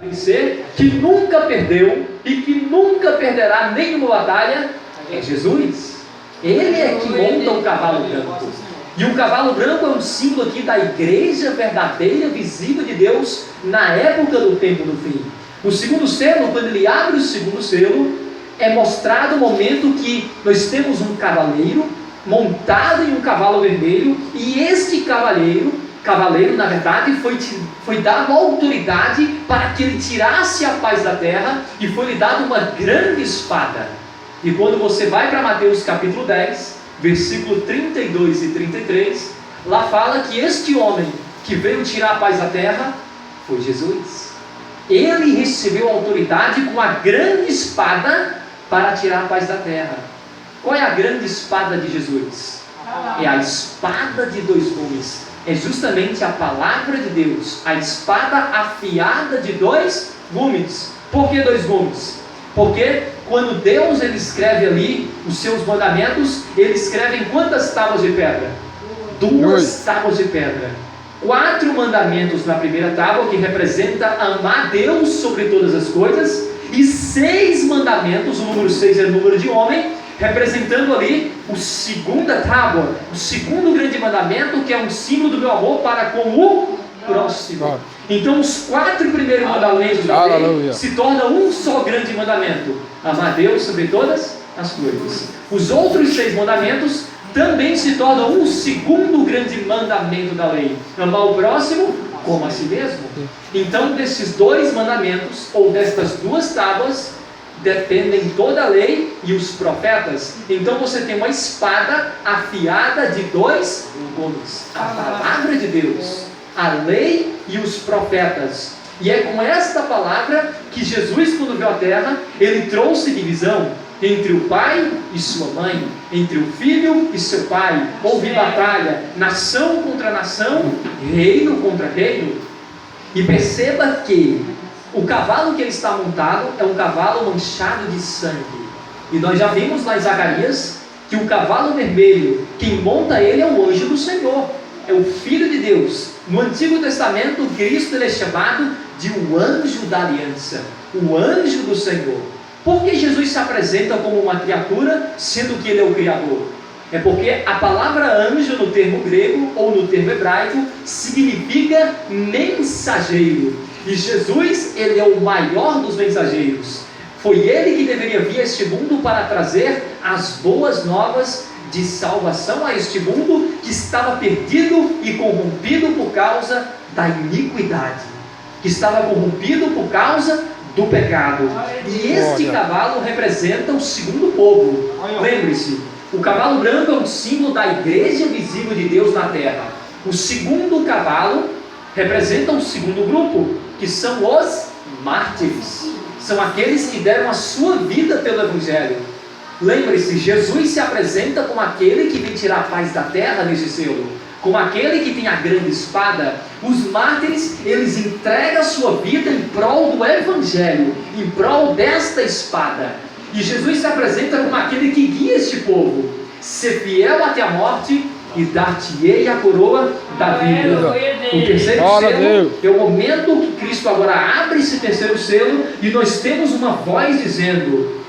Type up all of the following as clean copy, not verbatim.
vencer, que nunca perdeu e que nunca perderá nenhuma batalha, é Jesus. Ele é que monta o cavalo branco. E o cavalo branco é um símbolo aqui da igreja verdadeira, visível de Deus na época do tempo do fim. O segundo selo, quando ele abre o segundo selo, é mostrado o momento que nós temos um cavaleiro montado em um cavalo vermelho, e este cavaleiro na verdade foi dado autoridade para que ele tirasse a paz da terra, e foi-lhe dado uma grande espada. E quando você vai para Mateus capítulo 10, versículo 32 e 33, lá fala que este homem que veio tirar a paz da terra foi Jesus. Ele recebeu autoridade com a grande espada para tirar a paz da terra. Qual é a grande espada de Jesus? É a espada de dois gumes. É justamente a palavra de Deus, a espada afiada de dois gumes. Por que dois gumes? Porque quando Deus ele escreve ali os seus mandamentos, ele escreve em quantas tábuas de pedra? Duas tábuas de pedra. 4 mandamentos na primeira tábua, que representa amar Deus sobre todas as coisas, e 6 mandamentos, o número 6 é o número de homem, representando ali a segunda tábua, o segundo grande mandamento, que é um símbolo do meu amor para com o próximo. Então os 4 primeiros mandamentos da lei se tornam um só grande mandamento: amar Deus sobre todas as coisas. Os outros 6 mandamentos também se tornam um segundo grande mandamento da lei: amar o próximo como a si mesmo. Então desses 2 mandamentos, ou destas 2 tábuas, dependem toda a lei e os profetas. Então você tem uma espada afiada de 2 gumes: a palavra de Deus, a lei e os profetas. E é com esta palavra que Jesus, quando veio à terra, ele trouxe divisão entre o pai e sua mãe, entre o filho e seu pai. Houve batalha, nação contra nação, reino contra reino. E perceba que o cavalo que ele está montado é um cavalo manchado de sangue. E nós já vimos lá em Zacarias que o cavalo vermelho, quem monta ele é o anjo do Senhor, é o Filho de Deus. No Antigo Testamento, Cristo ele é chamado de o anjo da aliança, o anjo do Senhor. Por que Jesus se apresenta como uma criatura, sendo que ele é o Criador? É porque a palavra anjo no termo grego ou no termo hebraico significa mensageiro. E Jesus, ele é o maior dos mensageiros. Foi ele que deveria vir a este mundo para trazer as boas novas de salvação a este mundo que estava perdido e corrompido por causa da iniquidade, que estava corrompido por causa do pecado. E este cavalo representa o segundo povo. Lembre-se, o cavalo branco é um símbolo da igreja visível de Deus na terra. O segundo cavalo representa o segundo grupo, que são os mártires. São aqueles que deram a sua vida pelo Evangelho. Lembre-se, Jesus se apresenta como aquele que vem tirar a paz da terra nesse selo, como aquele que tem a grande espada. Os mártires, eles entregam a sua vida em prol do Evangelho, em prol desta espada. E Jesus se apresenta como aquele que guia este povo: ser fiel até a morte e dar-te-ei a coroa da vida. O terceiro selo é o momento que Cristo agora abre esse terceiro selo, e nós temos uma voz dizendo: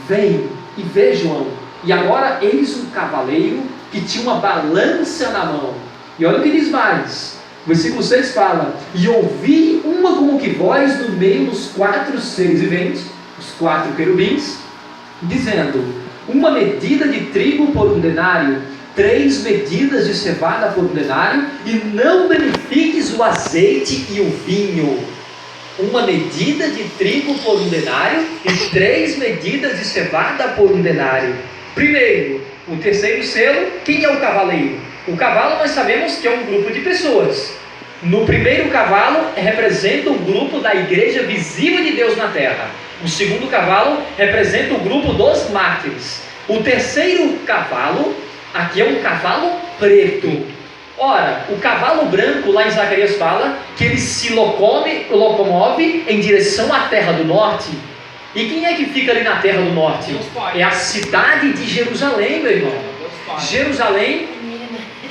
vem e vê, João. E agora eis um cavaleiro que tinha uma balança na mão. E olha o que diz mais. Versículo 6 fala: e ouvi uma como que voz do meio dos 4 seres viventes, os 4 querubins, dizendo: uma medida de trigo por 1 denário, 3 medidas de cevada por 1 denário, e não danifiques o azeite e o vinho. Uma medida de trigo por 1 denário e 3 medidas de cevada por 1 denário. Primeiro, o terceiro selo. Quem é o cavaleiro? O cavalo nós sabemos que é um grupo de pessoas. No primeiro cavalo representa o grupo da igreja visível de Deus na terra. O segundo cavalo representa o grupo dos mártires. O terceiro cavalo, aqui é um cavalo preto. Ora, o cavalo branco, lá em Zacarias fala que ele se locomove em direção à terra do norte. E quem é que fica ali na terra do norte? É a cidade de Jerusalém, meu irmão. Jerusalém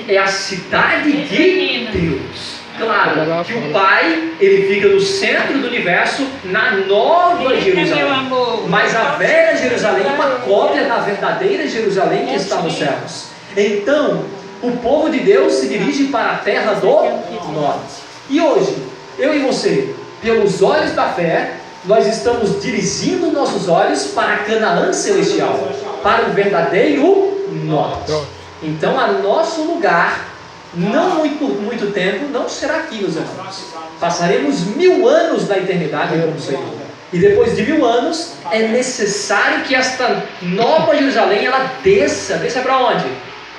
é a cidade de Deus. Claro que o Pai, ele fica no centro do universo, na Nova Jerusalém. Mas a velha Jerusalém é uma cópia da verdadeira Jerusalém que está nos céus. Então, o povo de Deus se dirige para a terra do norte. E hoje, eu e você, pelos olhos da fé, nós estamos dirigindo nossos olhos para Canaã celestial, para o verdadeiro norte. Então, a nosso lugar, não muito tempo, não será aqui, meus irmãos. Passaremos 1000 anos na eternidade com o Senhor. E depois de 1000 anos, é necessário que esta nova Jerusalém, ela desça para onde?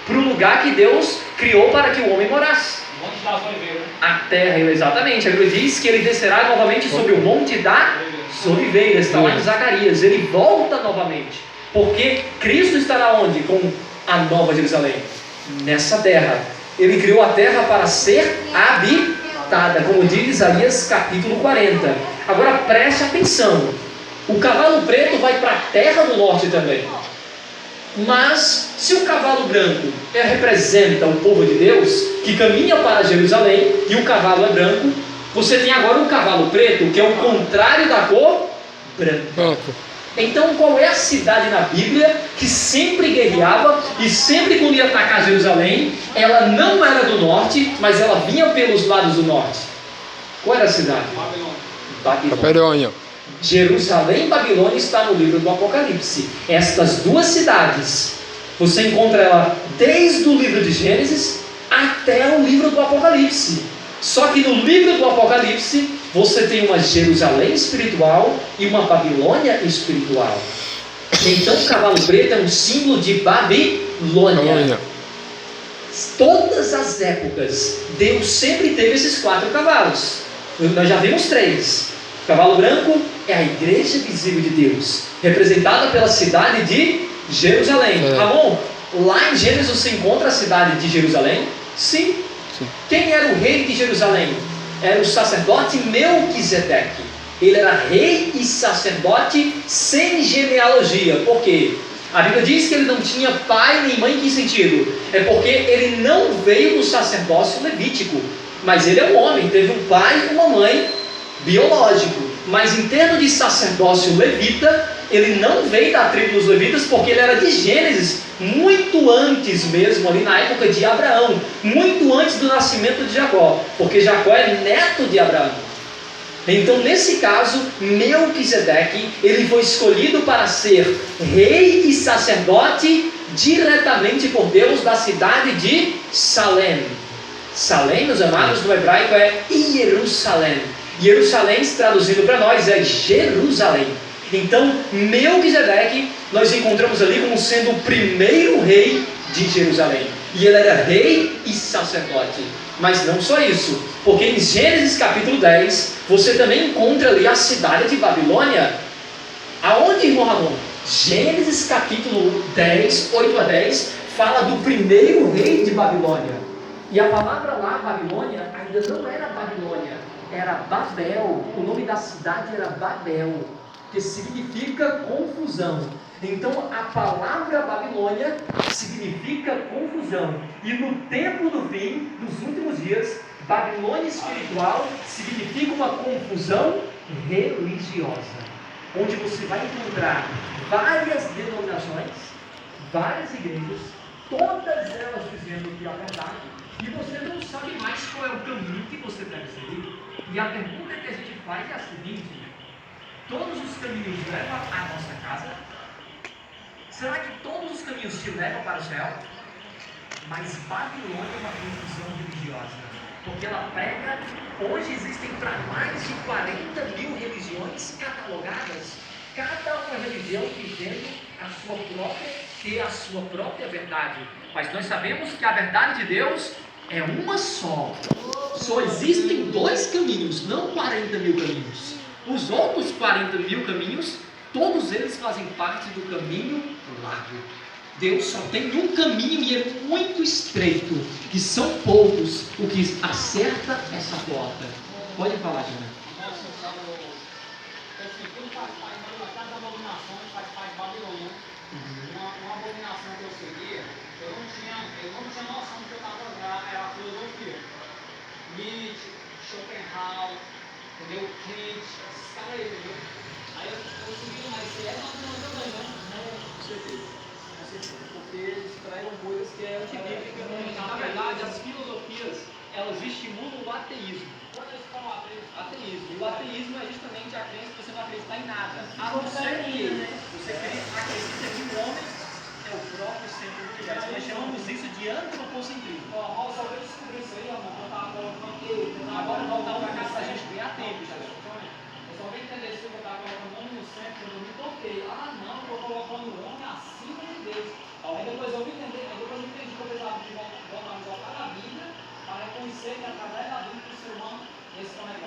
Para o lugar que Deus criou para que o homem morasse. Monte das Oliveiras. A terra, exatamente. A Bíblia diz que ele descerá novamente sobre o monte das Oliveiras. Está lá em Zacarias. Ele volta novamente. Porque Cristo estará onde? Com a nova Jerusalém? Nessa terra. Ele criou a terra para ser habitada, como diz Isaías capítulo 40. Agora preste atenção. O cavalo preto vai para a terra do norte também. Mas, se o cavalo branco representa o povo de Deus, que caminha para Jerusalém, e o cavalo é branco, você tem agora um cavalo preto, que é o contrário da cor branca. Então, qual é a cidade na Bíblia que sempre guerreava e sempre quando ia atacar Jerusalém, ela não era do norte, mas ela vinha pelos lados do norte? Qual era a cidade? Babilônia. Jerusalém e Babilônia está no livro do Apocalipse. Estas duas cidades, você encontra ela desde o livro de Gênesis até o livro do Apocalipse. Só que no livro do Apocalipse, você tem uma Jerusalém espiritual e uma Babilônia espiritual. Então o cavalo preto é um símbolo de Babilônia. Todas as épocas, Deus sempre teve esses 4 cavalos. Nós já vimos 3. O cavalo branco é a igreja visível de Deus, representada pela cidade de Jerusalém. Ramon, lá em Gênesis você encontra a cidade de Jerusalém? Sim. Quem era o rei de Jerusalém? Era o sacerdote Melquisedeque. Ele era rei e sacerdote sem genealogia. Por quê? A Bíblia diz que ele não tinha pai nem mãe. Em que sentido? É porque ele não veio do sacerdócio levítico, mas ele é um homem, teve um pai e uma mãe biológico, mas em termos de sacerdócio levita, ele não veio da tribo dos levitas, porque ele era de Gênesis, muito antes mesmo, ali na época de Abraão, muito antes do nascimento de Jacó, porque Jacó é neto de Abraão. Então, nesse caso, Melquisedeque, ele foi escolhido para ser rei e sacerdote diretamente por Deus da cidade de Salém. Salém, meus amados, no hebraico é Jerusalém. Jerusalém, traduzindo para nós, é Jerusalém. Então, Melquisedeque, nós encontramos ali como sendo o primeiro rei de Jerusalém. E ele era rei e sacerdote. Mas não só isso, porque em Gênesis capítulo 10, você também encontra ali a cidade de Babilônia. Aonde, irmão Ramon? Gênesis capítulo 10, 8 a 10, fala do primeiro rei de Babilônia. E a palavra lá, Babilônia, ainda não era Babilônia, era Babel. O nome da cidade era Babel, que significa confusão. Então a palavra Babilônia significa confusão. E no tempo do fim, nos últimos dias, Babilônia espiritual significa uma confusão religiosa, onde você vai encontrar várias denominações, várias igrejas, todas elas dizendo que é a verdade, e você não sabe mais qual é o caminho que você deve seguir. E a pergunta que a gente faz é a seguinte: todos os caminhos levam à nossa casa? Será que todos os caminhos te levam para o céu? Mas Babilônia é uma confusão religiosa, porque ela prega. Hoje existem para mais de 40.000 religiões catalogadas, cada uma religião dizendo ter a sua própria verdade. Mas nós sabemos que a verdade de Deus é uma só. Só existem 2 caminhos, não 40.000 caminhos. Os outros 40.000 caminhos, todos eles fazem parte do caminho largo. Deus só tem um caminho e é muito estreito, que são poucos o que acerta essa porta. Pode falar, Jana. Cada abominação faz parte de Babilônia. Uma abominação que eu seguia, eu não tinha noção do que eu estava lá, era a filosofia. E pregam coisas que é antibíblica. Na verdade, as filosofias, elas estimulam o ateísmo. Ateísmo. E o ateísmo é justamente a crença que você não acredita em nada. A não ser que você acredita que o homem é o próprio centro do universo. Nós chamamos isso de antropocentrismo. Ó, só veio descobrir isso aí, ó, eu tava colocando. Agora voltar pra cá pra gente ganhar tempo, já. Eu só vim entender isso que eu tava colocando o homem no centro, quando eu me toquei. Ah, não, eu tô colocando o homem acima de Deus. Aí depois eu entendi que eu precisava de voltar a Bíblia para reconhecer que através da Bíblia o ser humano, esse é o negócio.